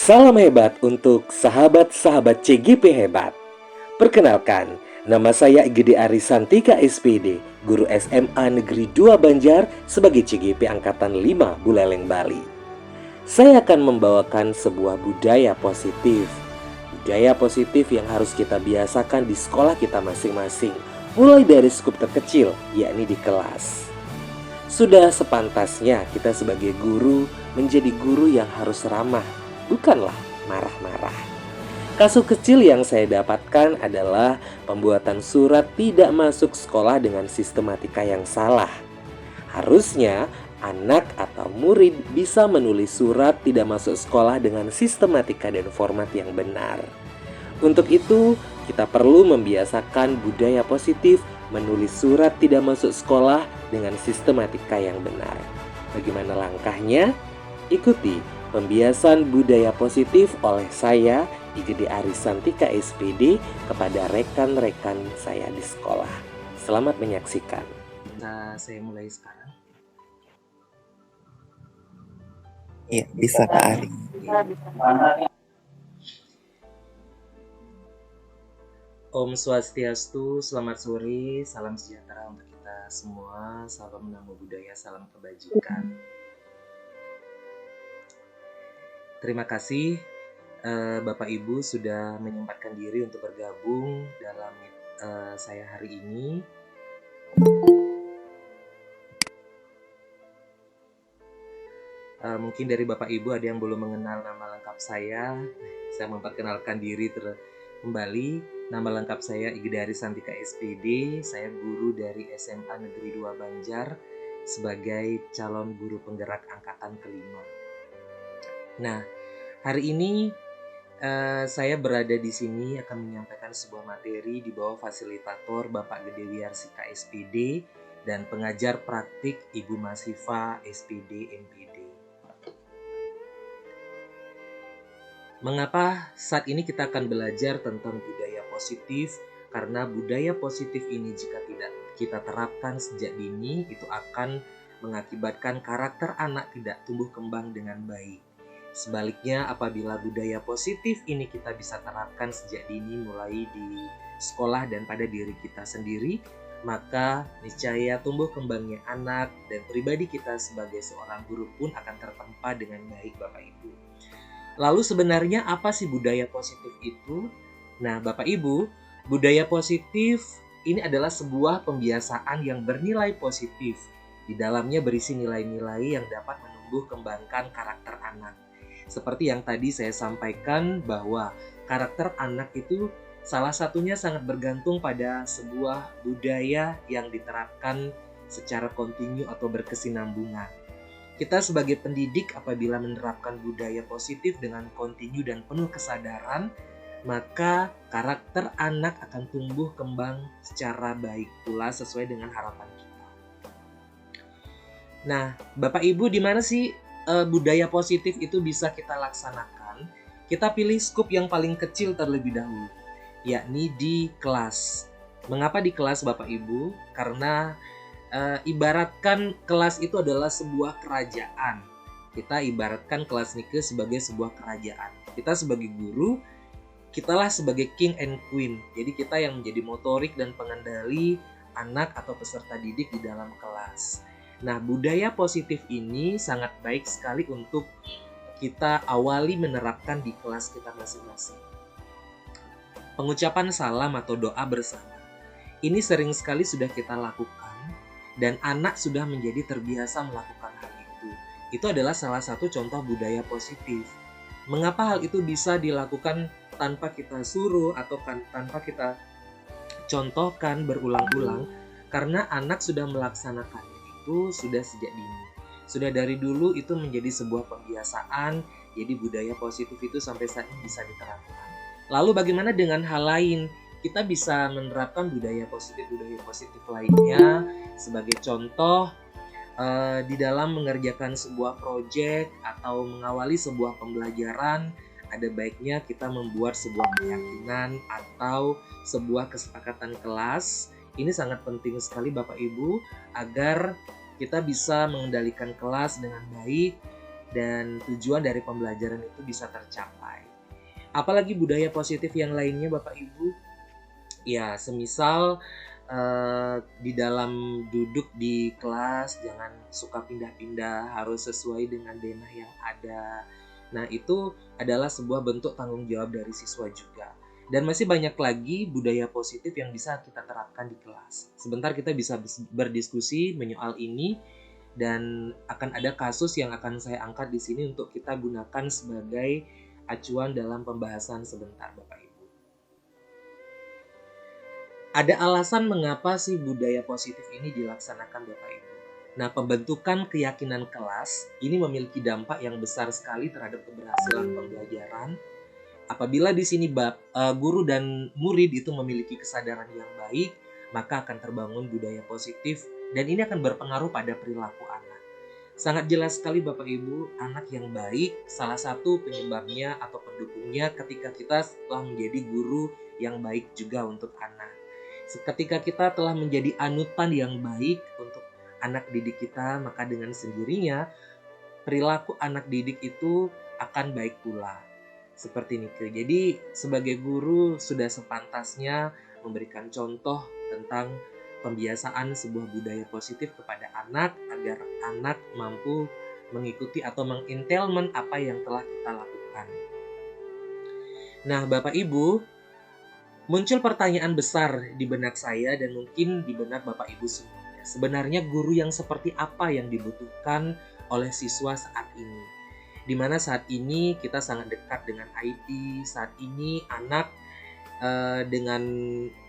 Salam hebat untuk sahabat-sahabat CGP hebat. Perkenalkan, nama saya Gede Arisantika SPD, guru SMA Negeri 2 Banjar sebagai CGP Angkatan 5 Buleleng, Bali. Saya akan membawakan sebuah budaya positif. Budaya positif yang harus kita biasakan di sekolah kita masing-masing, mulai dari skup terkecil, yakni di kelas. Sudah sepantasnya kita sebagai guru menjadi guru yang harus ramah, bukanlah marah-marah. Kasus kecil yang saya dapatkan adalah pembuatan surat tidak masuk sekolah dengan sistematika yang salah. Harusnya anak atau murid bisa menulis surat tidak masuk sekolah dengan sistematika dan format yang benar. Untuk itu, kita perlu membiasakan budaya positif menulis surat tidak masuk sekolah dengan sistematika yang benar. Bagaimana langkahnya? Ikuti pembiasan budaya positif oleh saya, Igede Arisantika SPD, kepada rekan-rekan saya di sekolah. Selamat menyaksikan. Nah, saya mulai sekarang. Iya, bisa Pak Ari. Om Swastiastu, selamat sore, salam sejahtera untuk kita semua, salam namo budaya, salam kebajikan. Terima kasih Bapak Ibu sudah menyempatkan diri untuk bergabung dalam saya hari ini. Mungkin dari Bapak Ibu ada yang belum mengenal nama lengkap saya memperkenalkan diri kembali. Nama lengkap saya Igede Arisantika SPD, saya guru dari SMA Negeri 2 Banjar sebagai calon guru penggerak angkatan kelima. Nah, hari ini saya berada di sini akan menyampaikan sebuah materi di bawah fasilitator Bapak Gede Wiarsika SPD dan pengajar praktik Ibu Masifa SPD MPD. Mengapa saat ini kita akan belajar tentang budaya positif? Karena budaya positif ini jika tidak kita terapkan sejak dini, itu akan mengakibatkan karakter anak tidak tumbuh kembang dengan baik. Sebaliknya, apabila budaya positif ini kita bisa terapkan sejak dini mulai di sekolah dan pada diri kita sendiri, maka niscaya tumbuh kembangnya anak dan pribadi kita sebagai seorang guru pun akan tertempa dengan baik, Bapak Ibu. Lalu sebenarnya apa sih budaya positif itu? Nah, Bapak Ibu, budaya positif ini adalah sebuah pembiasaan yang bernilai positif. Di dalamnya berisi nilai-nilai yang dapat menumbuh kembangkan karakter anak. Seperti yang tadi saya sampaikan bahwa karakter anak itu salah satunya sangat bergantung pada sebuah budaya yang diterapkan secara kontinu atau berkesinambungan. Kita sebagai pendidik apabila menerapkan budaya positif dengan kontinu dan penuh kesadaran, maka karakter anak akan tumbuh kembang secara baik pula sesuai dengan harapan kita. Nah, Bapak Ibu, di mana sih budaya positif itu bisa kita laksanakan? Kita pilih skup yang paling kecil terlebih dahulu, yakni di kelas. Mengapa di kelas, Bapak Ibu? Karena ibaratkan kelas itu adalah sebuah kerajaan. Kita ibaratkan kelas nike sebagai sebuah kerajaan. Kita sebagai guru, kitalah sebagai king and queen. Jadi kita yang menjadi motorik dan pengendali anak atau peserta didik di dalam kelas. Nah, budaya positif ini sangat baik sekali untuk kita awali menerapkan di kelas kita masing-masing. Pengucapan salam atau doa bersama. Ini sering sekali sudah kita lakukan dan anak sudah menjadi terbiasa melakukan hal itu. Itu adalah salah satu contoh budaya positif. Mengapa hal itu bisa dilakukan tanpa kita suruh atau tanpa kita contohkan berulang-ulang? Karena anak sudah melaksanakannya itu sudah sejak dini. Sudah dari dulu itu menjadi sebuah pembiasaan, jadi budaya positif itu sampai saat ini bisa diterapkan. Lalu bagaimana dengan hal lain? Kita bisa menerapkan budaya positif lainnya sebagai contoh di dalam mengerjakan sebuah proyek atau mengawali sebuah pembelajaran. Ada baiknya kita membuat sebuah keyakinan atau sebuah kesepakatan kelas. Ini sangat penting sekali Bapak Ibu agar kita bisa mengendalikan kelas dengan baik dan tujuan dari pembelajaran itu bisa tercapai. Apalagi budaya positif yang lainnya Bapak Ibu? Ya, semisal di dalam duduk di kelas jangan suka pindah-pindah, harus sesuai dengan denah yang ada. Nah, itu adalah sebuah bentuk tanggung jawab dari siswa juga. Dan masih banyak lagi budaya positif yang bisa kita terapkan di kelas. Sebentar kita bisa berdiskusi menyoal ini dan akan ada kasus yang akan saya angkat di sini untuk kita gunakan sebagai acuan dalam pembahasan sebentar Bapak Ibu. Ada alasan mengapa sih budaya positif ini dilaksanakan Bapak Ibu. Nah, pembentukan keyakinan kelas ini memiliki dampak yang besar sekali terhadap keberhasilan pembelajaran. Apabila di sini guru dan murid itu memiliki kesadaran yang baik, maka akan terbangun budaya positif dan ini akan berpengaruh pada perilaku anak. Sangat jelas sekali Bapak Ibu, anak yang baik salah satu penyebabnya atau pendukungnya ketika kita telah menjadi guru yang baik juga untuk anak. Ketika kita telah menjadi anutan yang baik untuk anak didik kita, maka dengan sendirinya perilaku anak didik itu akan baik pula. Seperti ini. Jadi sebagai guru sudah sepantasnya memberikan contoh tentang pembiasaan sebuah budaya positif kepada anak agar anak mampu mengikuti atau mengintelmen apa yang telah kita lakukan. Nah, Bapak Ibu, muncul pertanyaan besar di benak saya dan mungkin di benak Bapak Ibu semuanya. Sebenarnya guru yang seperti apa yang dibutuhkan oleh siswa saat ini? Di mana saat ini kita sangat dekat dengan IT, saat ini anak dengan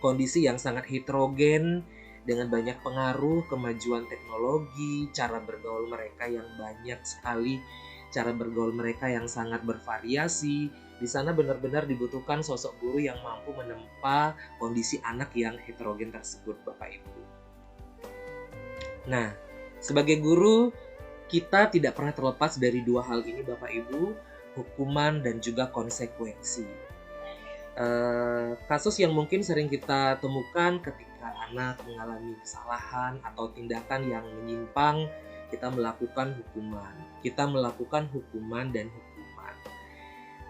kondisi yang sangat heterogen, dengan banyak pengaruh kemajuan teknologi, cara bergaul mereka yang banyak sekali, cara bergaul mereka yang sangat bervariasi. Di sana benar-benar dibutuhkan sosok guru yang mampu menempa kondisi anak yang heterogen tersebut, Bapak Ibu. Nah, sebagai guru, kita tidak pernah terlepas dari dua hal ini, Bapak Ibu, hukuman dan juga konsekuensi. Kasus yang mungkin sering kita temukan ketika anak mengalami kesalahan atau tindakan yang menyimpang, kita melakukan hukuman. Kita melakukan hukuman dan hukuman.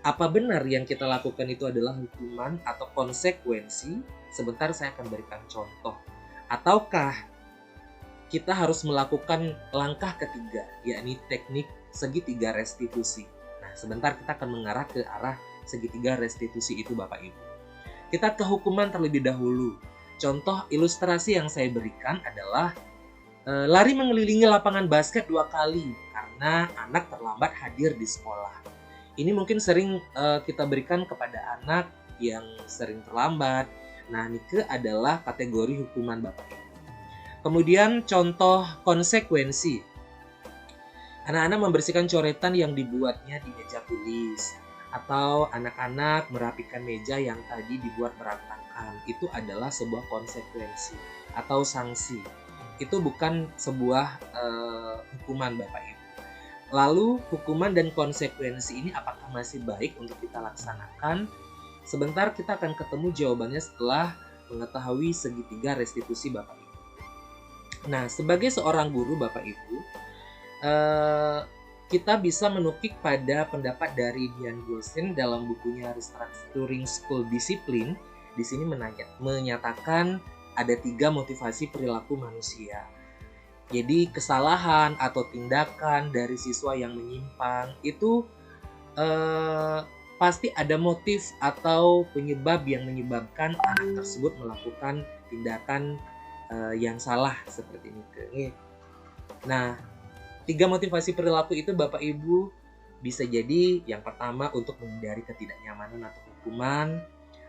Apa benar yang kita lakukan itu adalah hukuman atau konsekuensi? Sebentar saya akan berikan contoh. Ataukah kita harus melakukan langkah ketiga, yakni teknik segitiga restitusi. Nah, sebentar kita akan mengarah ke arah segitiga restitusi itu Bapak Ibu. Kita ke hukuman terlebih dahulu. Contoh ilustrasi yang saya berikan adalah lari mengelilingi lapangan basket 2 kali karena anak terlambat hadir di sekolah. Ini mungkin sering kita berikan kepada anak yang sering terlambat. Nah, Nike adalah kategori hukuman Bapak Ibu. Kemudian contoh konsekuensi. Anak-anak membersihkan coretan yang dibuatnya di meja tulis. Atau anak-anak merapikan meja yang tadi dibuat berantakan. Itu adalah sebuah konsekuensi atau sanksi. Itu bukan sebuah hukuman Bapak Ibu. Lalu hukuman dan konsekuensi ini apakah masih baik untuk kita laksanakan? Sebentar kita akan ketemu jawabannya setelah mengetahui segitiga restitusi Bapak Ibu. Nah, sebagai seorang guru Bapak Ibu, kita bisa menukik pada pendapat dari Dian Gilson dalam bukunya Restructuring School Discipline. Di sini menyatakan ada 3 motivasi perilaku manusia. Jadi kesalahan atau tindakan dari siswa yang menyimpang itu pasti ada motif atau penyebab yang menyebabkan anak tersebut melakukan tindakan yang salah seperti ini. Nah, 3 motivasi perilaku itu Bapak Ibu bisa jadi yang pertama untuk menghindari ketidaknyamanan atau hukuman,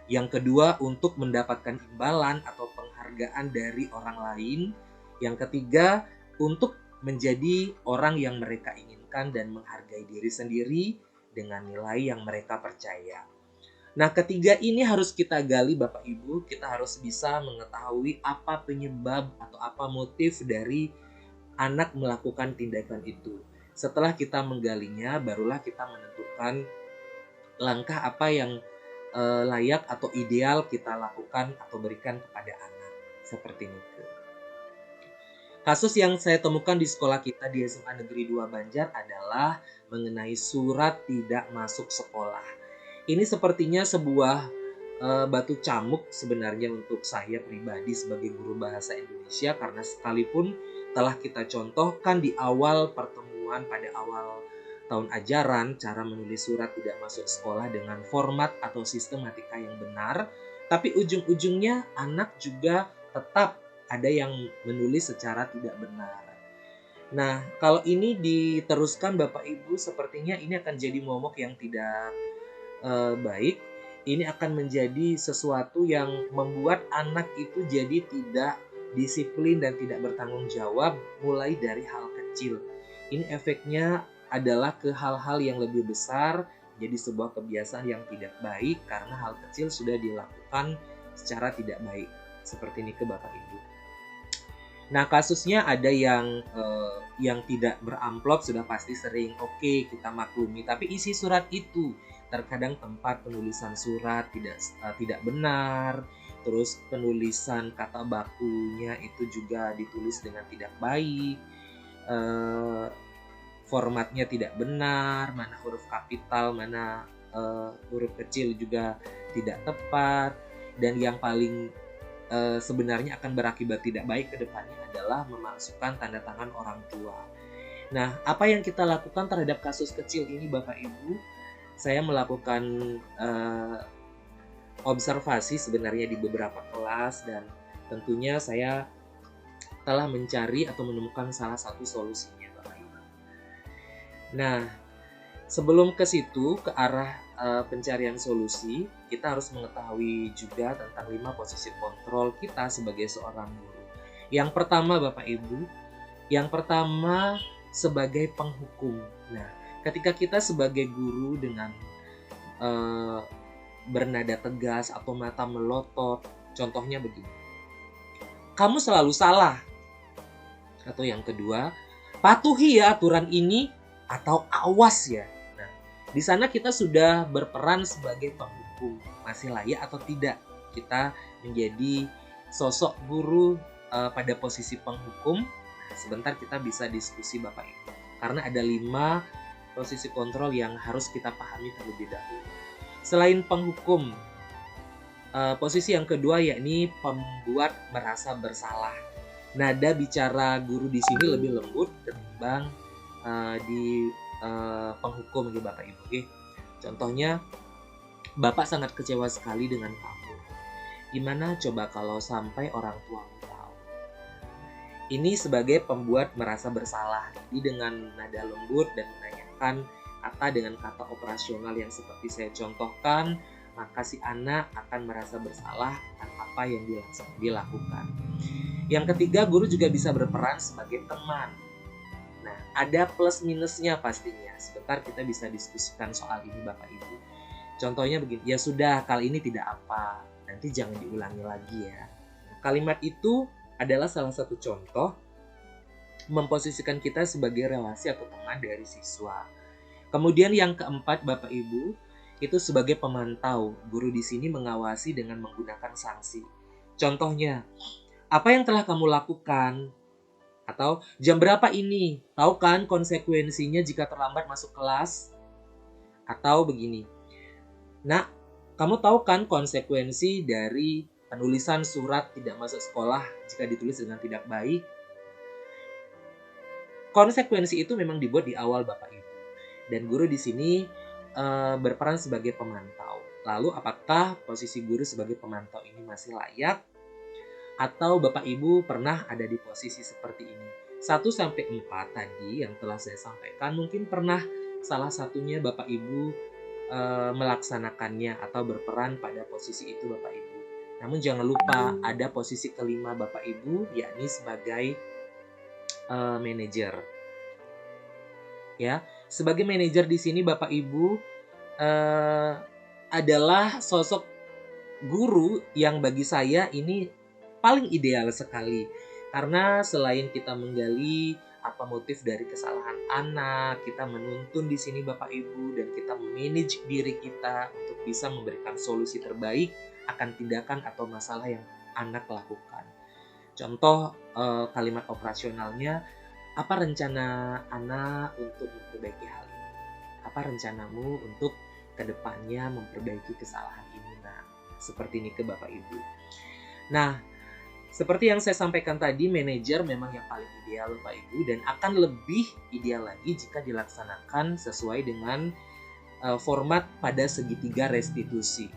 yang kedua untuk mendapatkan imbalan atau penghargaan dari orang lain, yang ketiga untuk menjadi orang yang mereka inginkan dan menghargai diri sendiri dengan nilai yang mereka percaya. Nah, ketiga ini harus kita gali Bapak Ibu, kita harus bisa mengetahui apa penyebab atau apa motif dari anak melakukan tindakan itu. Setelah kita menggalinya, barulah kita menentukan langkah apa yang layak atau ideal kita lakukan atau berikan kepada anak. Seperti itu. Kasus yang saya temukan di sekolah kita di SMA Negeri 2 Banjar adalah mengenai surat tidak masuk sekolah. Ini sepertinya sebuah batu camuk sebenarnya untuk saya pribadi sebagai guru bahasa Indonesia, karena sekalipun telah kita contohkan di awal pertemuan pada awal tahun ajaran cara menulis surat tidak masuk sekolah dengan format atau sistematika yang benar, tapi ujung-ujungnya anak juga tetap ada yang menulis secara tidak benar. Nah, kalau ini diteruskan Bapak Ibu, sepertinya ini akan jadi momok yang tidak baik. Ini akan menjadi sesuatu yang membuat anak itu jadi tidak disiplin dan tidak bertanggung jawab mulai dari hal kecil. Ini efeknya adalah ke hal-hal yang lebih besar, jadi sebuah kebiasaan yang tidak baik karena hal kecil sudah dilakukan secara tidak baik. Seperti ini ke Bapak Ibu. Nah, kasusnya ada yang tidak beramplop sudah pasti sering, oke, kita maklumi, tapi isi surat itu terkadang tempat penulisan surat tidak benar, terus penulisan kata bakunya itu juga ditulis dengan tidak baik, formatnya tidak benar, mana huruf kapital, mana huruf kecil juga tidak tepat, dan yang paling sebenarnya akan berakibat tidak baik ke depannya adalah memasukkan tanda tangan orang tua. Nah, apa yang kita lakukan terhadap kasus kecil ini Bapak Ibu? Saya melakukan observasi sebenarnya di beberapa kelas, dan tentunya saya telah mencari atau menemukan salah satu solusinya Bapak Ibu. Nah, sebelum ke situ, ke arah pencarian solusi, kita harus mengetahui juga tentang 5 posisi kontrol kita sebagai seorang guru. Yang pertama Bapak Ibu, yang pertama sebagai penghukum. Nah, ketika kita sebagai guru dengan bernada tegas atau mata melotot, contohnya begini, kamu selalu salah. Atau yang kedua, patuhi ya aturan ini atau awas ya. Di sana kita sudah berperan sebagai penghukum, masih layak atau tidak kita menjadi sosok guru pada posisi penghukum. Nah, sebentar kita bisa diskusi Bapak Ibu, karena ada 5 posisi kontrol yang harus kita pahami terlebih dahulu. Selain penghukum, posisi yang kedua yakni pembuat merasa bersalah. Nada bicara guru di sini lebih lembut ketimbang di penghukum gitu Bapak Ibu. Contohnya, Bapak sangat kecewa sekali dengan kamu. Gimana coba kalau sampai orang tuamu tahu? Ini sebagai pembuat merasa bersalah. Jadi dengan nada lembut dan menanyakan kata dengan kata operasional yang seperti saya contohkan, maka si anak akan merasa bersalah akan apa yang dilakukan. Yang ketiga, guru juga bisa berperan sebagai teman. Nah, ada plus minusnya pastinya. Sebentar kita bisa diskusikan soal ini Bapak Ibu. Contohnya begini, ya sudah kali ini tidak apa, nanti jangan diulangi lagi ya. Kalimat itu adalah salah satu contoh memposisikan kita sebagai relasi atau teman dari siswa. Kemudian yang keempat Bapak Ibu, itu sebagai pemantau. Guru di sini mengawasi dengan menggunakan sanksi. Contohnya, apa yang telah kamu lakukan? Atau jam berapa ini? Tahu kan konsekuensinya jika terlambat masuk kelas? Atau begini, nak, kamu tahu kan konsekuensi dari penulisan surat tidak masuk sekolah jika ditulis dengan tidak baik? Konsekuensi itu memang dibuat di awal Bapak Ibu. Dan guru di sini berperan sebagai pemantau. Lalu apakah posisi guru sebagai pemantau ini masih layak? Atau Bapak Ibu pernah ada di posisi seperti ini? 1-4 tadi yang telah saya sampaikan, mungkin pernah salah satunya Bapak Ibu melaksanakannya atau berperan pada posisi itu Bapak Ibu. Namun jangan lupa ada posisi kelima Bapak Ibu, yakni sebagai manajer. Ya, sebagai manajer di sini Bapak Ibu adalah sosok guru yang bagi saya ini paling ideal sekali, karena selain kita menggali apa motif dari kesalahan anak, kita menuntun di sini Bapak Ibu, dan kita memanage diri kita untuk bisa memberikan solusi terbaik akan tindakan atau masalah yang anak lakukan. Contoh kalimat operasionalnya, apa rencana anak untuk memperbaiki hal ini? Apa rencanamu untuk kedepannya memperbaiki kesalahan ini? Nah, seperti ini ke Bapak Ibu. Nah, seperti yang saya sampaikan tadi, manajer memang yang paling ideal Bapak Ibu, dan akan lebih ideal lagi jika dilaksanakan sesuai dengan format pada segitiga restitusi.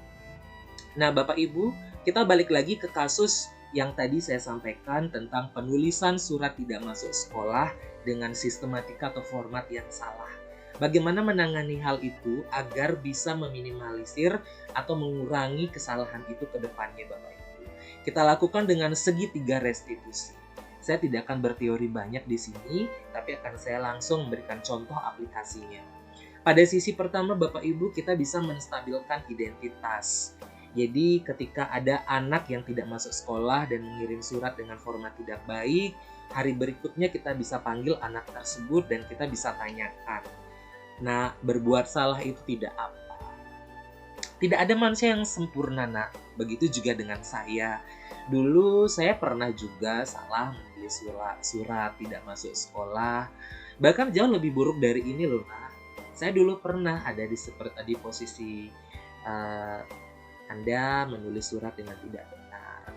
Nah, Bapak Ibu, kita balik lagi ke kasus yang tadi saya sampaikan tentang penulisan surat tidak masuk sekolah dengan sistematika atau format yang salah. Bagaimana menangani hal itu agar bisa meminimalisir atau mengurangi kesalahan itu ke depannya, Bapak Ibu. Kita lakukan dengan segitiga restitusi. Saya tidak akan berteori banyak di sini, tapi akan saya langsung memberikan contoh aplikasinya. Pada sisi pertama, Bapak Ibu, kita bisa menstabilkan identitas. Jadi ketika ada anak yang tidak masuk sekolah dan mengirim surat dengan format tidak baik, hari berikutnya kita bisa panggil anak tersebut dan kita bisa tanyakan. Nah, berbuat salah itu tidak apa. Tidak ada manusia yang sempurna, nak. Begitu juga dengan saya. Dulu saya pernah juga salah menulis surat tidak masuk sekolah. Bahkan jauh lebih buruk dari ini loh, nak. Saya dulu pernah ada di posisi Anda menulis surat dengan tidak benar.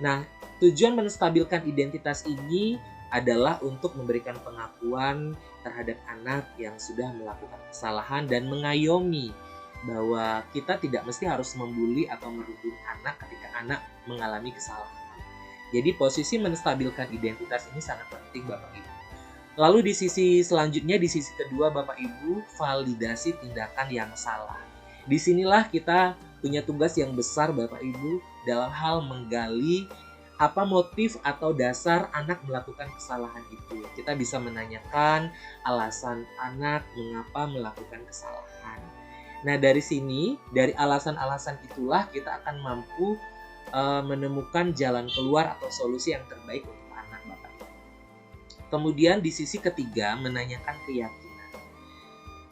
Nah, tujuan menstabilkan identitas ini adalah untuk memberikan pengakuan terhadap anak yang sudah melakukan kesalahan dan mengayomi bahwa kita tidak mesti harus membuli atau merundung anak ketika anak mengalami kesalahan. Jadi posisi menstabilkan identitas ini sangat penting Bapak Ibu. Lalu di sisi selanjutnya, di sisi kedua Bapak Ibu, validasi tindakan yang salah. Disinilah kita punya tugas yang besar Bapak Ibu dalam hal menggali apa motif atau dasar anak melakukan kesalahan itu. Kita bisa menanyakan alasan anak mengapa melakukan kesalahan. Nah, dari sini, dari alasan-alasan itulah kita akan mampu menemukan jalan keluar atau solusi yang terbaik untuk anak Bapak Ibu. Kemudian di sisi ketiga, menanyakan keyakinan.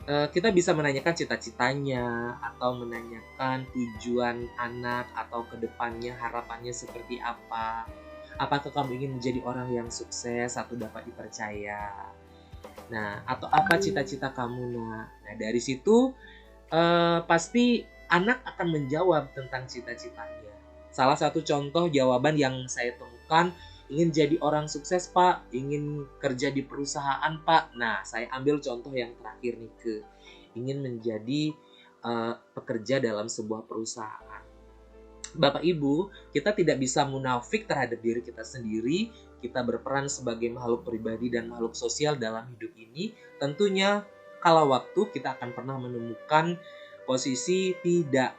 Kita bisa menanyakan cita-citanya atau menanyakan tujuan anak atau kedepannya harapannya seperti apa. Apakah kamu ingin menjadi orang yang sukses atau dapat dipercaya? Nah, atau apa cita-cita kamu, nak? Nah, dari situ pasti anak akan menjawab tentang cita-citanya. Salah satu contoh jawaban yang saya temukan, ingin jadi orang sukses Pak, ingin kerja di perusahaan Pak. Nah, saya ambil contoh yang terakhir nih ingin menjadi pekerja dalam sebuah perusahaan. Bapak Ibu, kita tidak bisa munafik terhadap diri kita sendiri. Kita berperan sebagai makhluk pribadi dan makhluk sosial dalam hidup ini. Tentunya kala waktu kita akan pernah menemukan posisi tidak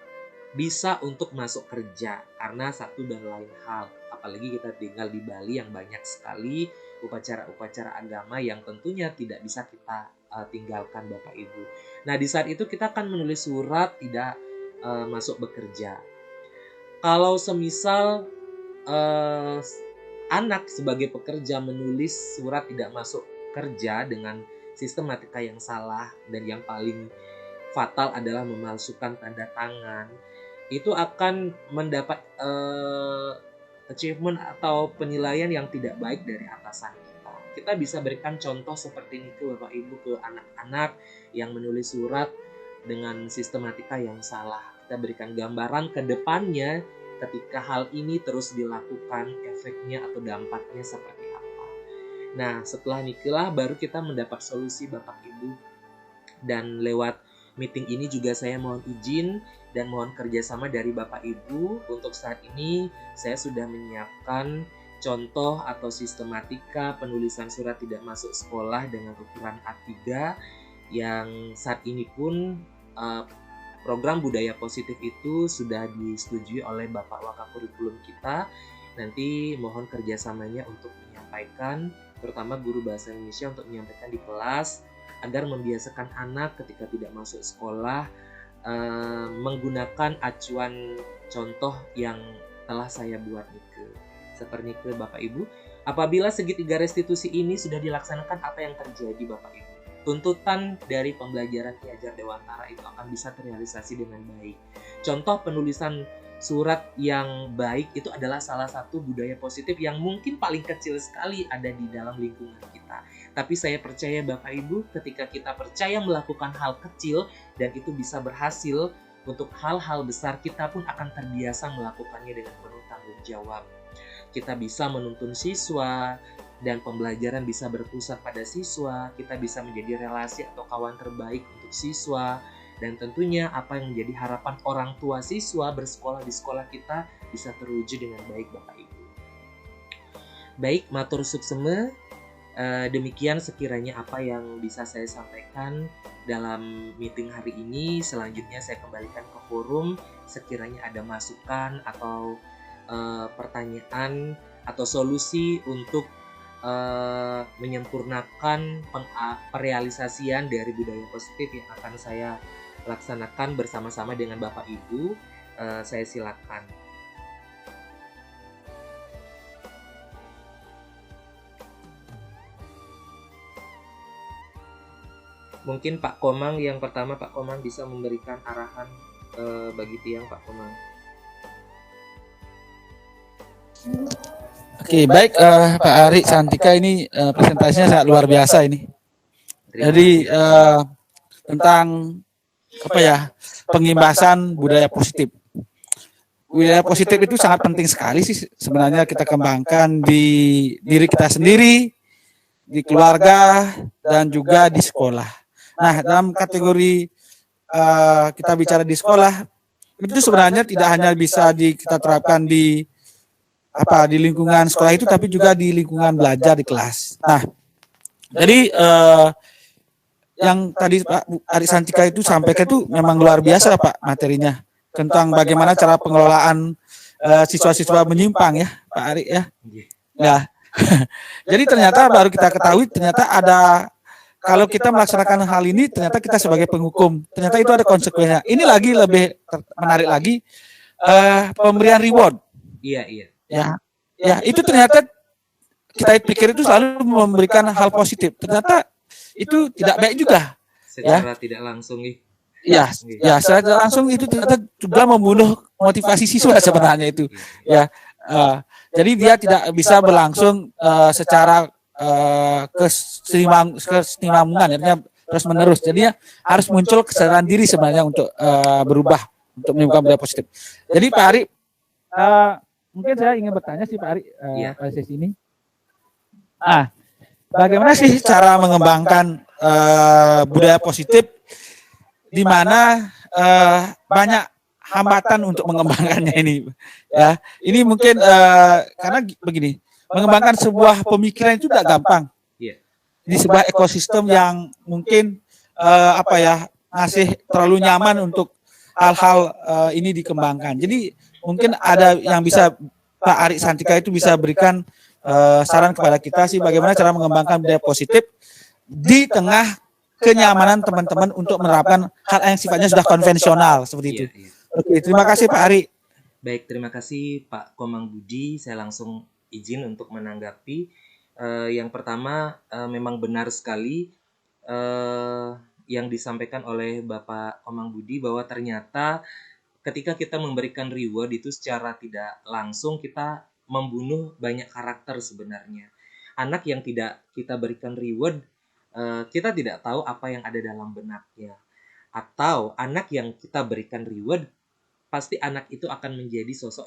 bisa untuk masuk kerja karena satu dan lain hal. Apalagi kita tinggal di Bali yang banyak sekali upacara-upacara agama yang tentunya tidak bisa kita tinggalkan Bapak Ibu. Nah, di saat itu kita akan menulis surat tidak masuk bekerja. Kalau semisal anak sebagai pekerja menulis surat tidak masuk kerja dengan sistematika yang salah dan yang paling fatal adalah memalsukan tanda tangan, itu akan mendapat achievement atau penilaian yang tidak baik dari atasan kita. Kita bisa berikan contoh seperti ini ke Bapak Ibu, ke anak-anak yang menulis surat dengan sistematika yang salah. Kita berikan gambaran ke depannya ketika hal ini terus dilakukan, efeknya atau dampaknya seperti apa. Nah, setelah nikelah baru kita mendapat solusi Bapak Ibu. Dan lewat meeting ini juga saya mohon izin dan mohon kerjasama dari Bapak Ibu. Untuk saat ini saya sudah menyiapkan contoh atau sistematika penulisan surat tidak masuk sekolah dengan ukuran A3 yang saat ini pun program budaya positif itu sudah disetujui oleh Bapak Wakakurikulum kita. Nanti mohon kerjasamanya untuk menyampaikan, terutama guru bahasa Indonesia untuk menyampaikan di kelas agar membiasakan anak ketika tidak masuk sekolah menggunakan acuan contoh yang telah saya buat itu. Seperti itu Bapak Ibu. Apabila segitiga restitusi ini sudah dilaksanakan, apa yang terjadi Bapak Ibu? tuntutan dari pembelajaran Ki Hajar Dewantara itu akan bisa terrealisasi dengan baik. Contoh penulisan surat yang baik itu adalah salah satu budaya positif yang mungkin paling kecil sekali ada di dalam lingkungan kita. Tapi saya percaya Bapak Ibu, ketika kita percaya melakukan hal kecil dan itu bisa berhasil, untuk hal-hal besar kita pun akan terbiasa melakukannya dengan penuh tanggung jawab. Kita bisa menuntun siswa dan pembelajaran bisa berpusat pada siswa, kita bisa menjadi relasi atau kawan terbaik untuk siswa, dan tentunya apa yang menjadi harapan orang tua siswa bersekolah di sekolah kita bisa terwujud dengan baik Bapak Ibu. Baik, matur sukseme. Demikian sekiranya apa yang bisa saya sampaikan dalam meeting hari ini. Selanjutnya saya kembalikan ke forum. Sekiranya ada masukan atau pertanyaan atau solusi untuk menyempurnakan perealisasian dari budaya positif yang akan saya laksanakan bersama-sama dengan Bapak Ibu, saya silakan. Mungkin Pak Komang yang pertama, Pak Komang bisa memberikan arahan bagi Tiang, Pak Komang. Oke, baik Pak Ari Santika, ini presentasinya sangat luar biasa ini. Jadi tentang apa ya, pengimbasan budaya positif. Budaya positif itu sangat penting sekali sih sebenarnya kita kembangkan di diri kita sendiri, di keluarga, dan juga di sekolah. Nah, dalam kategori kita bicara di sekolah, itu sebenarnya tidak hanya bisa kita terapkan di lingkungan sekolah itu, tapi juga di lingkungan belajar di kelas. Nah, jadi yang tadi Pak Ari Santika itu sampaikan itu memang luar biasa Pak materinya, tentang bagaimana cara pengelolaan siswa-siswa menyimpang ya Pak Ari ya. Ya. Jadi ternyata baru kita ketahui ternyata ada, kalau kita melaksanakan hal ini ternyata kita sebagai penghukum, ternyata itu ada konsekuensinya. Ini lagi lebih menarik lagi, pemberian reward. Iya. Ya, itu ternyata kita pikir itu selalu memberikan hal positif. Ternyata itu tidak baik juga. Secara tidak langsung Ya, secara langsung itu ternyata juga membunuh motivasi siswa sebenarnya itu. Ya, jadi dia tidak bisa berlangsung secara kesinambungan, artinya terus menerus. Jadinya harus muncul kesadaran diri sebenarnya untuk berubah, untuk menimbulkan budaya positif. Jadi Pak Ari, mungkin saya ingin bertanya sih Pak Ari pada sesi ini. Bagaimana sih cara mengembangkan budaya positif di mana banyak hambatan untuk mengembangkannya ini? Ya, ini mungkin karena begini, mengembangkan sebuah pemikiran itu tidak gampang. Di sebuah ekosistem yang mungkin masih terlalu nyaman untuk hal-hal ini dikembangkan. Jadi mungkin ada yang bisa Pak Ari Santika itu bisa berikan saran kepada kita sih bagaimana cara mengembangkan budaya positif di tengah kenyamanan teman-teman untuk menerapkan hal yang sifatnya sudah konvensional seperti itu. Oke, terima kasih Pak Ari. Baik, terima kasih Pak Komang Budi. Saya langsung izin untuk menanggapi. Yang pertama, memang benar sekali yang disampaikan oleh Bapak Komang Budi bahwa ternyata ketika kita memberikan reward itu secara tidak langsung kita membunuh banyak karakter sebenarnya. Anak yang tidak kita berikan reward, kita tidak tahu apa yang ada dalam benaknya. Atau anak yang kita berikan reward, pasti anak itu akan menjadi sosok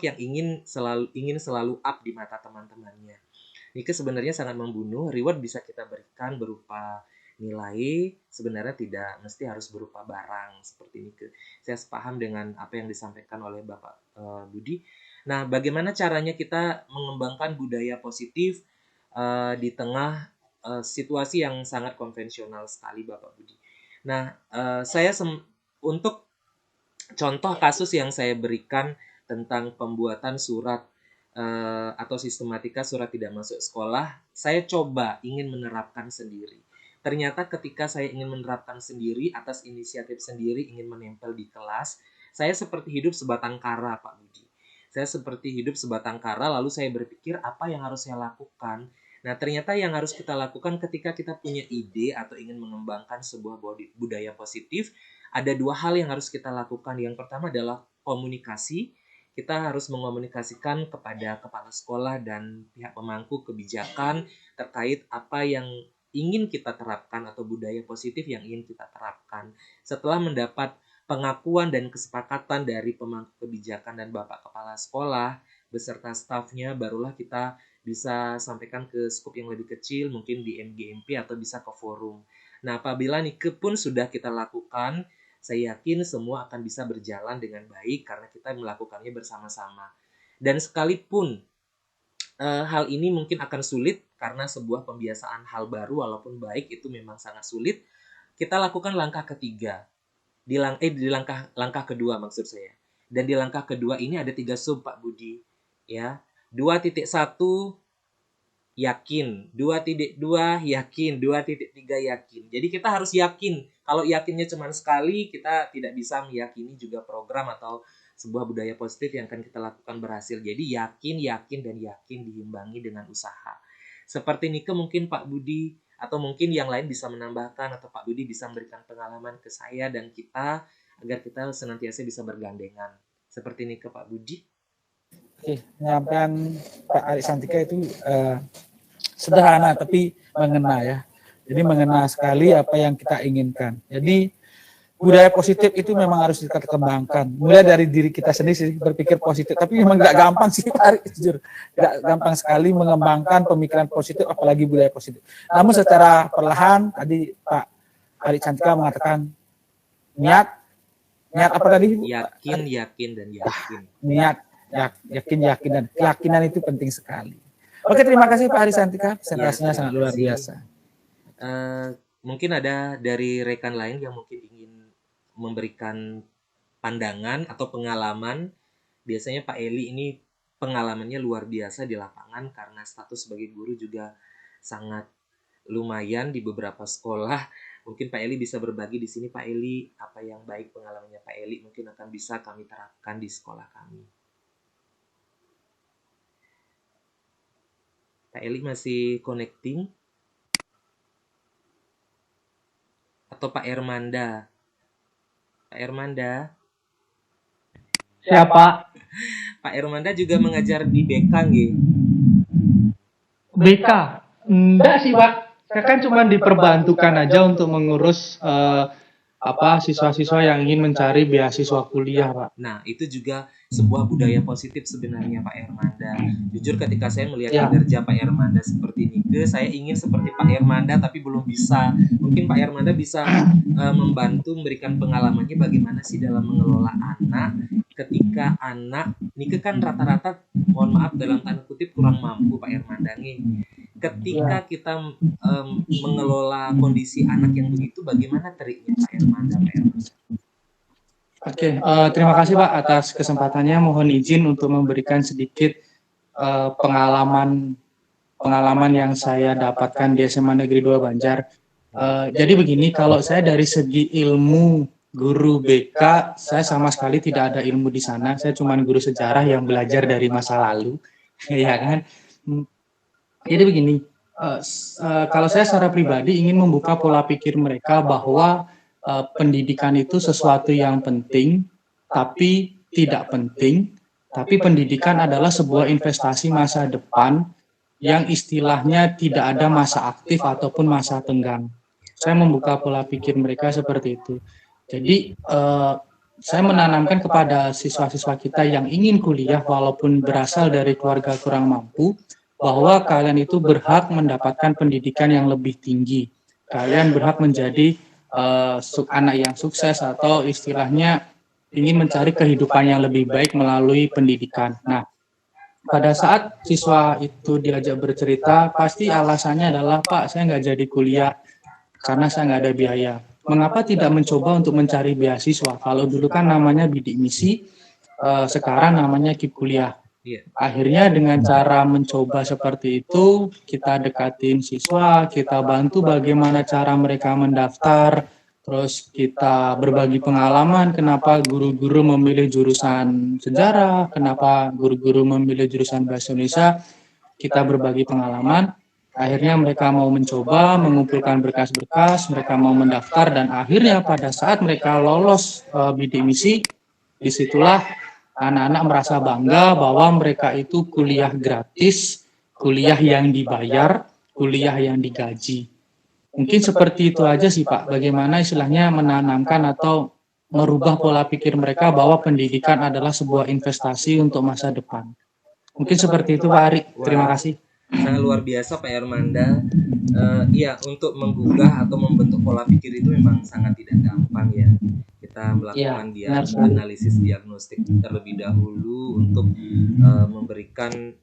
yang ingin selalu up di mata teman-temannya. Ini sebenarnya sangat membunuh. Reward bisa kita berikan berupa nilai, sebenarnya tidak mesti harus berupa barang seperti ini. Saya sepaham dengan apa yang disampaikan oleh Bapak Budi. Nah, bagaimana caranya kita mengembangkan budaya positif di tengah situasi yang sangat konvensional sekali, Bapak Budi. Nah, untuk contoh kasus yang saya berikan tentang pembuatan surat atau sistematika surat tidak masuk sekolah, saya coba ingin menerapkan sendiri. Ternyata ketika saya ingin menerapkan sendiri atas inisiatif sendiri, ingin menempel di kelas, saya seperti hidup sebatang kara, Pak Budi. Saya seperti hidup sebatang kara, lalu saya berpikir apa yang harus saya lakukan. Nah, ternyata yang harus kita lakukan ketika kita punya ide atau ingin mengembangkan sebuah budaya positif, ada dua hal yang harus kita lakukan. Yang pertama adalah komunikasi. Kita harus mengomunikasikan kepada kepala sekolah dan pihak pemangku kebijakan terkait apa yang ingin kita terapkan atau budaya positif yang ingin kita terapkan. Setelah mendapat pengakuan dan kesepakatan dari pemangku kebijakan dan Bapak Kepala Sekolah beserta stafnya, barulah kita bisa sampaikan ke skup yang lebih kecil, mungkin di MGMP atau bisa ke forum. Nah, apabila nike pun sudah kita lakukan, saya yakin semua akan bisa berjalan dengan baik karena kita melakukannya bersama-sama. Dan sekalipun hal ini mungkin akan sulit karena sebuah pembiasaan hal baru walaupun baik itu memang sangat sulit, kita lakukan langkah ketiga. Di langkah kedua maksud saya. Dan di langkah kedua ini ada 3 sub Pak Budi, ya. 2.1 yakin, 2.2 yakin, 2.3 yakin. Jadi kita harus yakin. Kalau yakinnya cuma sekali, kita tidak bisa meyakini juga program atau sebuah budaya positif yang akan kita lakukan berhasil. Jadi yakin, dan yakin diimbangi dengan usaha. Seperti Nike mungkin Pak Budi atau mungkin yang lain bisa menambahkan atau Pak Budi bisa memberikan pengalaman ke saya dan kita agar kita senantiasa bisa bergandengan. Seperti Nike Pak Budi. Oke, penyampaian Pak Ari Santika itu sederhana tapi mengena ya. Jadi mengena sekali apa yang kita inginkan. Jadi budaya positif itu memang harus kita kembangkan. Mulai dari diri kita sendiri sih, berpikir positif. Tapi memang nggak gampang sih Pak Ari, jujur. Nggak gampang sekali mengembangkan pemikiran positif, apalagi budaya positif. Namun secara perlahan, tadi Pak Ari Santika mengatakan niat apa tadi? Yakin, dan yakin. Niat. Yakin dan keyakinan itu penting sekali. Oke, terima kasih Pak Ari Santika, presentasinya sangat luar biasa. Mungkin ada dari rekan lain yang mungkin ingin memberikan pandangan atau pengalaman. Biasanya Pak Eli ini pengalamannya luar biasa di lapangan karena status sebagai guru juga sangat lumayan di beberapa sekolah. Mungkin Pak Eli bisa berbagi di sini, Pak Eli, apa yang baik pengalamannya Pak Eli mungkin akan bisa kami terapkan di sekolah kami. Pak Eli masih connecting? Atau Pak Ermanda? Pak Ermanda? Siapa? Pak Ermanda juga mengajar di BK nggih? BK? Enggak sih Pak, saya kan cuma diperbantukan aja untuk mengurus siswa-siswa yang ingin mencari beasiswa kuliah Pak. Nah, itu juga sebuah budaya positif sebenarnya Pak Ermanda. Jujur ketika saya melihat kinerja Pak Ermanda seperti Nike, saya ingin seperti Pak Ermanda tapi belum bisa. Mungkin Pak Ermanda bisa membantu memberikan pengalamannya bagaimana sih dalam mengelola anak ketika anak Nike kan rata-rata mohon maaf dalam tanda kutip kurang mampu Pak Ermanda nih. Ketika kita mengelola kondisi anak yang begitu, bagaimana triknya Pak Ermanda? Oke, terima kasih Pak atas kesempatannya. Mohon izin untuk memberikan sedikit pengalaman yang saya dapatkan di SMA Negeri 2 Banjar. Jadi begini, kalau saya dari segi ilmu guru BK, saya sama sekali tidak ada ilmu di sana. Saya cuma guru sejarah yang belajar dari masa lalu, ya kan. Jadi begini, kalau saya secara pribadi ingin membuka pola pikir mereka bahwa pendidikan itu sesuatu yang penting, tapi tidak penting. Tapi pendidikan adalah sebuah investasi masa depan yang istilahnya tidak ada masa aktif ataupun masa tenggang. Saya membuka pola pikir mereka seperti itu. Jadi saya menanamkan kepada siswa-siswa kita yang ingin kuliah walaupun berasal dari keluarga kurang mampu, bahwa kalian itu berhak mendapatkan pendidikan yang lebih tinggi. Kalian berhak menjadi anak yang sukses atau istilahnya ingin mencari kehidupan yang lebih baik melalui pendidikan. Nah, pada saat siswa itu diajak bercerita, pasti alasannya adalah, Pak, saya nggak jadi kuliah karena saya nggak ada biaya. Mengapa tidak mencoba untuk mencari beasiswa? Kalau dulu kan namanya bidik misi, sekarang namanya KIP kuliah. Akhirnya dengan cara mencoba seperti itu, kita dekatin siswa, kita bantu bagaimana cara mereka mendaftar, terus kita berbagi pengalaman kenapa guru-guru memilih jurusan sejarah, kenapa guru-guru memilih jurusan bahasa Indonesia, kita berbagi pengalaman. Akhirnya mereka mau mencoba mengumpulkan berkas-berkas, mereka mau mendaftar, dan akhirnya pada saat mereka lolos bidik misi, disitulah anak-anak merasa bangga bahwa mereka itu kuliah gratis, kuliah yang dibayar, kuliah yang digaji. Mungkin seperti itu aja sih Pak, bagaimana istilahnya menanamkan atau merubah pola pikir mereka bahwa pendidikan adalah sebuah investasi untuk masa depan. Mungkin seperti itu Pak Ari, terima Wah, kasih. sangat luar biasa Pak Hermanda. Iya, untuk menggugah atau membentuk pola pikir itu memang sangat tidak gampang ya. Kita Iya, melakukan benar sekali. analisis diagnostik terlebih dahulu untuk memberikan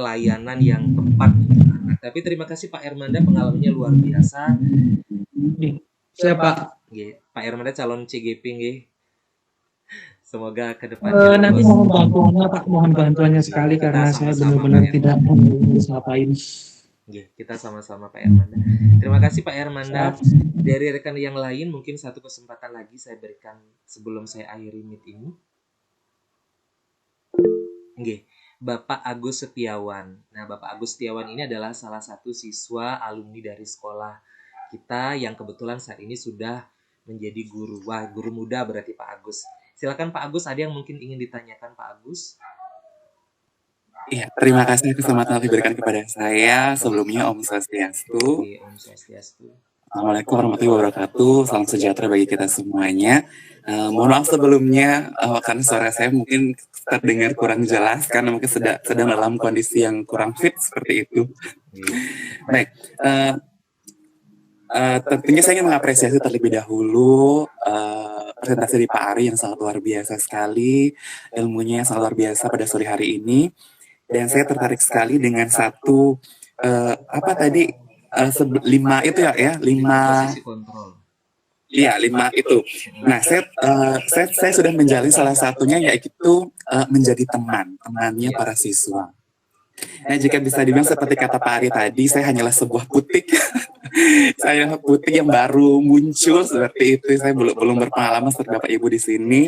layanan yang tepat untuk anak. Tapi terima kasih Pak Hermanda, pengalamannya luar biasa. Saya Pak, Pak Hermanda calon CGP nggih. Semoga kedepannya nanti lulus. mohon bantuannya Pak, mohon bantuannya sekali Kita karena saya sama-sama, benar-benar Pak tidak bisa ngapain. Kita sama-sama Pak Hermanda. Terima kasih Pak Hermanda. Dari rekan yang lain mungkin satu kesempatan lagi saya berikan sebelum saya akhiri meet ini. Bapak Agus Setiawan. Nah, Bapak Agus Setiawan ini adalah salah satu siswa alumni dari sekolah kita yang kebetulan saat ini sudah menjadi guru. Wah, guru muda berarti Pak Agus. Silakan Pak Agus, ada yang mungkin ingin ditanyakan Pak Agus? Iya, terima kasih kesempatan diberikan kepada saya. Sebelumnya Om Swastiastu. Om Swastiastu. Assalamualaikum warahmatullahi wabarakatuh. Salam sejahtera bagi kita semuanya. Mohon maaf sebelumnya karena suara saya mungkin terdengar kurang jelas karena mungkin sedang dalam kondisi yang kurang fit seperti itu. Baik, tentunya saya ingin mengapresiasi terlebih dahulu presentasi dari Pak Ari yang sangat luar biasa sekali, ilmunya yang sangat luar biasa pada sore hari ini. Dan saya tertarik sekali dengan satu lima itu ya lima posisi kontrol. Iya, 5 itu. Nah, saya sudah menjalani salah satunya yaitu menjadi temannya para siswa. Nah, jika bisa dibilang seperti kata Pak Ari tadi, saya hanyalah sebuah putik. Saya putik yang baru muncul seperti itu. Saya belum berpengalaman seperti Bapak Ibu di sini.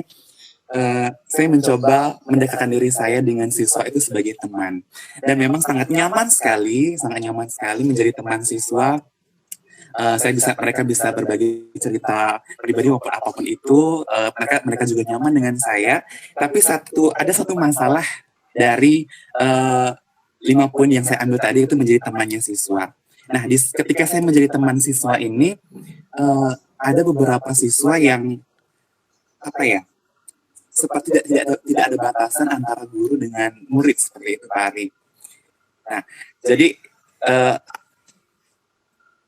Saya mencoba mendekatkan diri saya dengan siswa itu sebagai teman. Dan memang sangat nyaman sekali menjadi teman siswa. Mereka bisa berbagi cerita pribadi maupun apapun itu. Mereka juga nyaman dengan saya. Tapi ada satu masalah dari 5 poin yang saya ambil tadi itu menjadi temannya siswa. Nah, ketika saya menjadi teman siswa ini, ada beberapa siswa yang seperti tidak ada batasan antara guru dengan murid seperti itu Pak Ari. Nah, jadi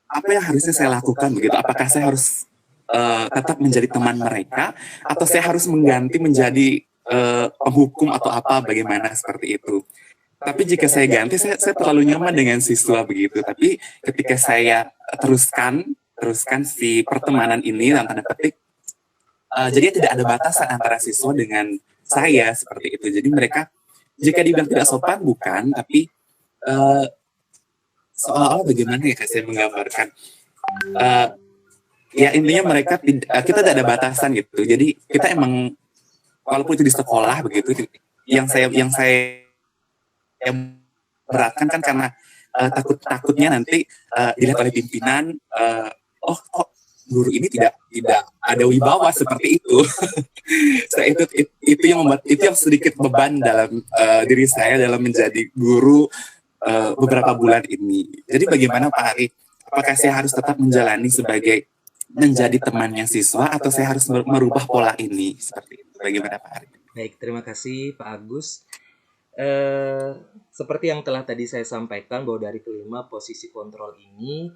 apa yang harusnya saya lakukan begitu? Apakah saya harus tetap menjadi teman mereka atau saya harus mengganti menjadi penghukum atau apa bagaimana seperti itu? Tapi jika saya ganti, saya terlalu nyaman dengan siswa begitu. Tapi ketika saya teruskan si pertemanan ini dalam tanda petik, jadi tidak ada batasan antara siswa dengan saya seperti itu. Jadi mereka jika dibilang tidak sopan bukan, tapi seolah-olah bagaimana ya saya menggambarkan. Ya intinya kita tidak ada batasan gitu. Jadi kita emang walaupun itu di sekolah begitu, yang saya beratkan kan karena takutnya nanti dilihat oleh pimpinan, kok guru ini tidak ada wibawa seperti itu. Itu yang sedikit beban dalam diri saya dalam menjadi guru beberapa bulan ini. Jadi bagaimana Pak Ari? Apakah saya harus tetap menjalani sebagai menjadi temannya siswa atau saya harus merubah pola ini seperti itu? Bagaimana Pak Ari? Baik, terima kasih Pak Agus. Seperti yang telah tadi saya sampaikan bahwa dari kelima posisi kontrol ini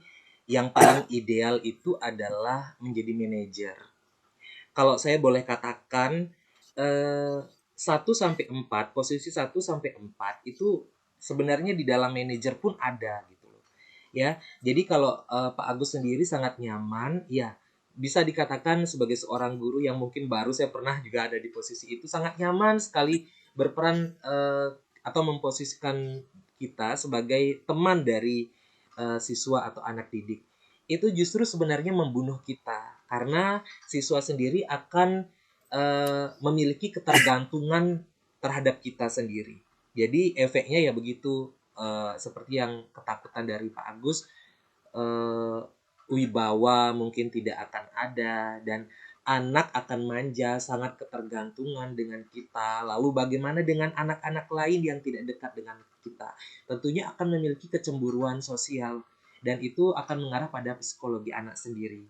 yang paling ideal itu adalah menjadi manajer. Kalau saya boleh katakan 1 sampai 4, posisi 1 sampai 4 itu sebenarnya di dalam manajer pun ada gitu loh. Ya. Jadi kalau Pak Agus sendiri sangat nyaman, ya bisa dikatakan sebagai seorang guru yang mungkin baru, saya pernah juga ada di posisi itu, sangat nyaman sekali berperan atau memposisikan kita sebagai teman dari siswa atau anak didik. Itu justru sebenarnya membunuh kita karena siswa sendiri akan memiliki ketergantungan terhadap kita sendiri. Jadi efeknya ya begitu, seperti yang ketakutan dari Pak Agus, wibawa mungkin tidak akan ada, dan anak akan manja, sangat ketergantungan dengan kita. Lalu bagaimana dengan anak-anak lain yang tidak dekat dengan kita? Tentunya akan memiliki kecemburuan sosial, dan itu akan mengarah pada psikologi anak sendiri.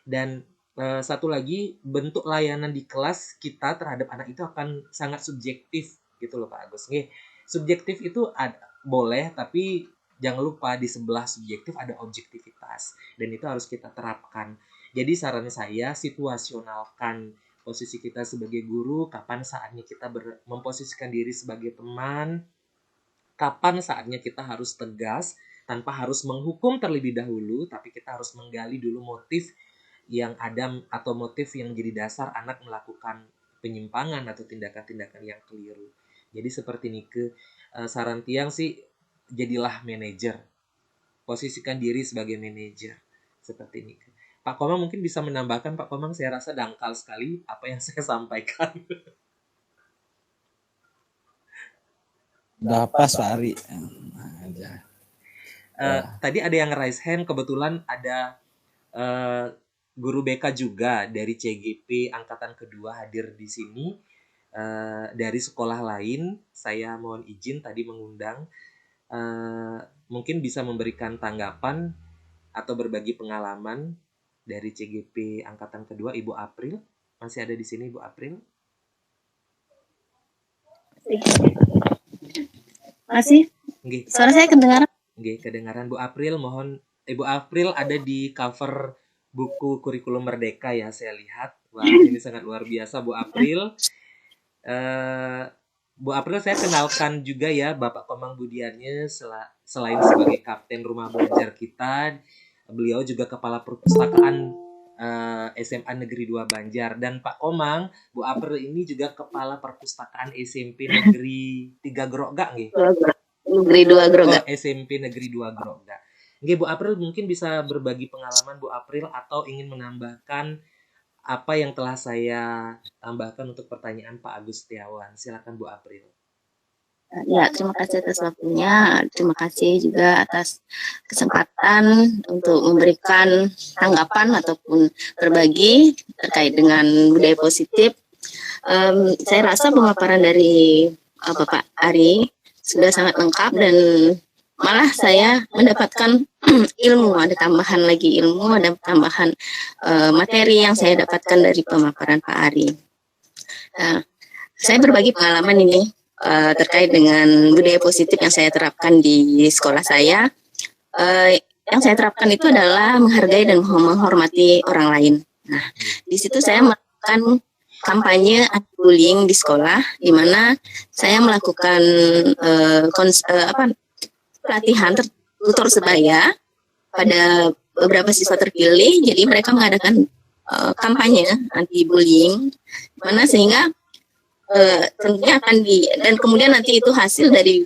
Dan satu lagi, bentuk layanan di kelas kita terhadap anak itu akan sangat subjektif gitu loh Pak Agus. Subjektif itu boleh, tapi jangan lupa di sebelah subjektif ada objektivitas, dan itu harus kita terapkan. Jadi saran saya, situasionalkan posisi kita sebagai guru, kapan saatnya kita memposisikan diri sebagai teman, kapan saatnya kita harus tegas tanpa harus menghukum terlebih dahulu, tapi kita harus menggali dulu motif yang ada atau motif yang jadi dasar anak melakukan penyimpangan atau tindakan-tindakan yang keliru. Jadi seperti Nike, saran Tiang sih, jadilah manajer, posisikan diri sebagai manajer seperti Nike. Pak Komang mungkin bisa menambahkan. Pak Komang, saya rasa dangkal sekali apa yang saya sampaikan. Udah pas Pak Ari. Tadi ada yang raise hand, kebetulan ada guru BK juga dari CGP angkatan kedua hadir di sini. Dari sekolah lain, saya mohon izin tadi mengundang. Mungkin bisa memberikan tanggapan atau berbagi pengalaman dari CGP angkatan kedua. Ibu April, masih ada di sini Ibu April? Masih? Nggih. Suara saya kedengaran? Nggih, kedengaran Bu April. Mohon Ibu April ada di cover buku Kurikulum Merdeka ya, saya lihat. Wah, ini sangat luar biasa Bu April. Bu April saya kenalkan juga ya, Bapak Komang Budiannya selain sebagai kapten rumah belajar kita, beliau juga kepala perpustakaan SMA Negeri 2 Banjar. Dan Pak Komang, Bu April ini juga kepala perpustakaan SMP Negeri 3 Grogak nggih? Negeri 2 Grogak. SMP Negeri 2 Grogak. Nggih, Bu April mungkin bisa berbagi pengalaman Bu April atau ingin menambahkan apa yang telah saya tambahkan untuk pertanyaan Pak Agus Setiawan. Silakan Bu April. Ya, terima kasih atas waktunya. Terima kasih juga atas kesempatan untuk memberikan tanggapan ataupun berbagi terkait dengan budaya positif. Saya rasa pemaparan dari Bapak Ari sudah sangat lengkap, dan malah saya mendapatkan ilmu, ada tambahan lagi ilmu, ada tambahan materi yang saya dapatkan dari pemaparan Pak Ari. Saya berbagi pengalaman ini terkait dengan budaya positif yang saya terapkan di sekolah saya. Yang saya terapkan itu adalah menghargai dan menghormati orang lain. Nah, di situ saya melakukan kampanye anti-bullying di sekolah, di mana saya melakukan pelatihan tutor sebaya pada beberapa siswa terpilih. Jadi mereka mengadakan kampanye anti-bullying, di mana sehingga tentunya akan dan kemudian nanti itu hasil dari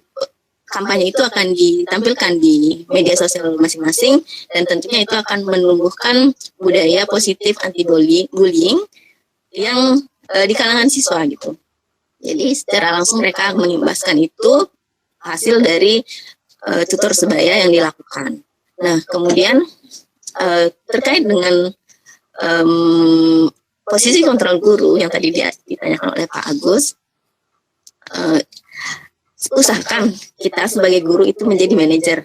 kampanye itu akan ditampilkan di media sosial masing-masing, dan tentunya itu akan menumbuhkan budaya positif anti-bullying yang di kalangan siswa gitu. Jadi secara langsung mereka mengimbaskan itu hasil dari tutor sebaya yang dilakukan. Nah, kemudian terkait dengan posisi kontrol guru yang tadi ditanyakan oleh Pak Agus, usahakan kita sebagai guru itu menjadi manajer.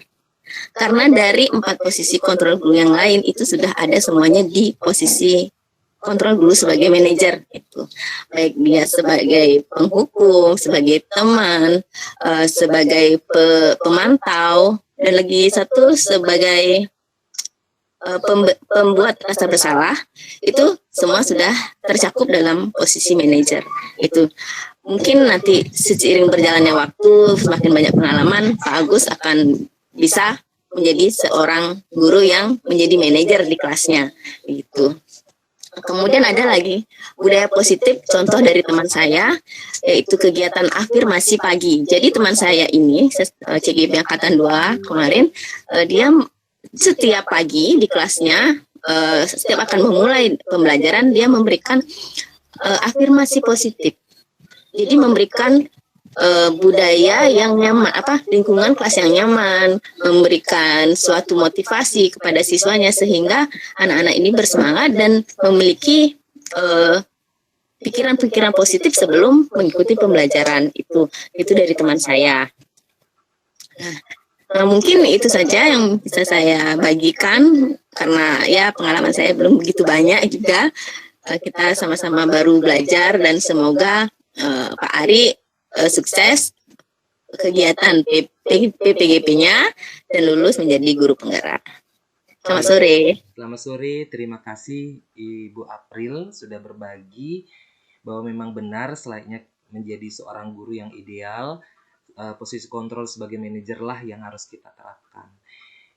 Karena dari 4 posisi kontrol guru yang lain itu sudah ada semuanya di posisi kontrol guru sebagai manajer itu. Baik dia sebagai penghukum, sebagai teman, sebagai pemantau, dan lagi satu sebagai pembuat rasa bersalah. Itu semua sudah tercakup dalam posisi manajer. Itu mungkin nanti seiring berjalannya waktu, semakin banyak pengalaman, Pak Agus akan bisa menjadi seorang guru yang menjadi manajer di kelasnya gitu. Kemudian ada lagi budaya positif, contoh dari teman saya, yaitu kegiatan afirmasi pagi. Jadi teman saya ini, CGP Angkatan 2 kemarin, dia setiap pagi di kelasnya, setiap akan memulai pembelajaran, dia memberikan afirmasi positif. Jadi memberikan budaya yang nyaman, lingkungan kelas yang nyaman, memberikan suatu motivasi kepada siswanya sehingga anak-anak ini bersemangat dan memiliki pikiran-pikiran positif sebelum mengikuti pembelajaran itu dari teman saya. Nah, mungkin itu saja yang bisa saya bagikan karena ya pengalaman saya belum begitu banyak juga. Kita sama-sama baru belajar dan semoga Pak Ari sukses kegiatan PPGP-nya dan lulus menjadi guru penggerak. Selamat sore. Selamat sore, terima kasih Ibu April sudah berbagi bahwa memang benar selayaknya menjadi seorang guru yang ideal, posisi kontrol sebagai manajer lah yang harus kita terapkan.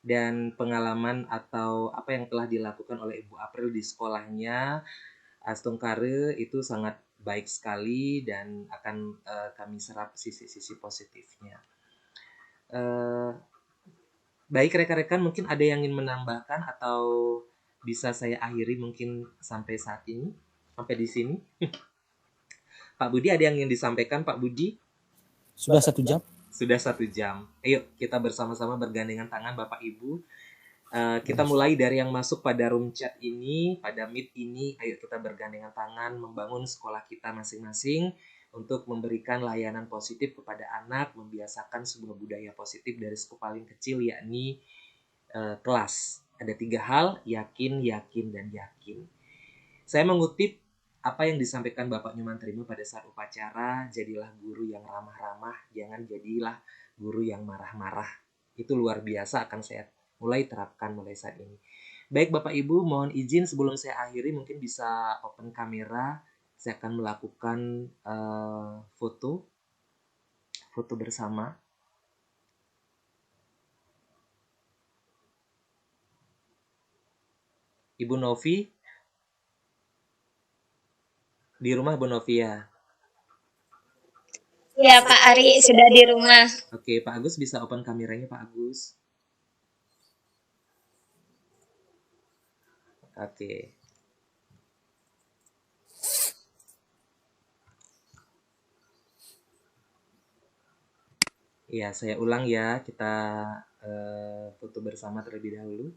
Dan pengalaman atau apa yang telah dilakukan oleh Ibu April di sekolahnya Astungkare itu sangat baik sekali dan akan kami serap sisi-sisi positifnya. Baik rekan-rekan, mungkin ada yang ingin menambahkan atau bisa saya akhiri mungkin sampai saat ini, sampai di sini. Pak Budi, ada yang ingin disampaikan Pak Budi? Sudah 1 jam. Sudah 1 jam. Ayo kita bersama-sama bergandengan tangan Bapak Ibu. Kita mulai dari yang masuk pada room chat ini, pada meet ini. Ayo kita bergandengan tangan membangun sekolah kita masing-masing untuk memberikan layanan positif kepada anak, membiasakan sebuah budaya positif dari skop paling kecil, yakni kelas. Ada 3 hal, yakin, yakin, dan yakin. Saya mengutip apa yang disampaikan Bapak Nyoman Trimo pada saat upacara, jadilah guru yang ramah-ramah, jangan jadilah guru yang marah-marah. Itu luar biasa, akan saya mulai terapkan mulai saat ini. Baik Bapak Ibu, mohon izin sebelum saya akhiri mungkin bisa open kamera. Saya akan melakukan foto bersama. Ibu Novi, di rumah Bu Novi ya? Ya Pak Ari sudah di rumah. Oke, Pak Agus bisa open kameranya Pak Agus. Oke. Ya, saya ulang ya, kita foto bersama terlebih dahulu.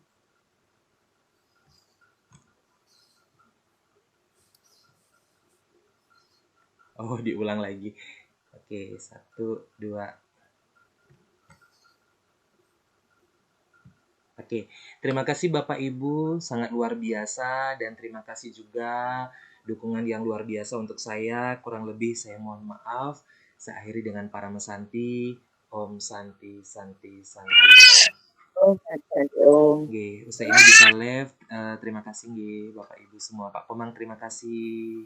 Oh, diulang lagi. Oke, 1, 2. Oke, terima kasih Bapak Ibu, sangat luar biasa, dan terima kasih juga dukungan yang luar biasa untuk saya. Kurang lebih saya mohon maaf. Saya akhiri dengan Parama Santi. Om Santi, Santi, Santi. Oke, usai ini bisa live. Terima kasih Bapak Ibu semua. Pak Komang, terima kasih.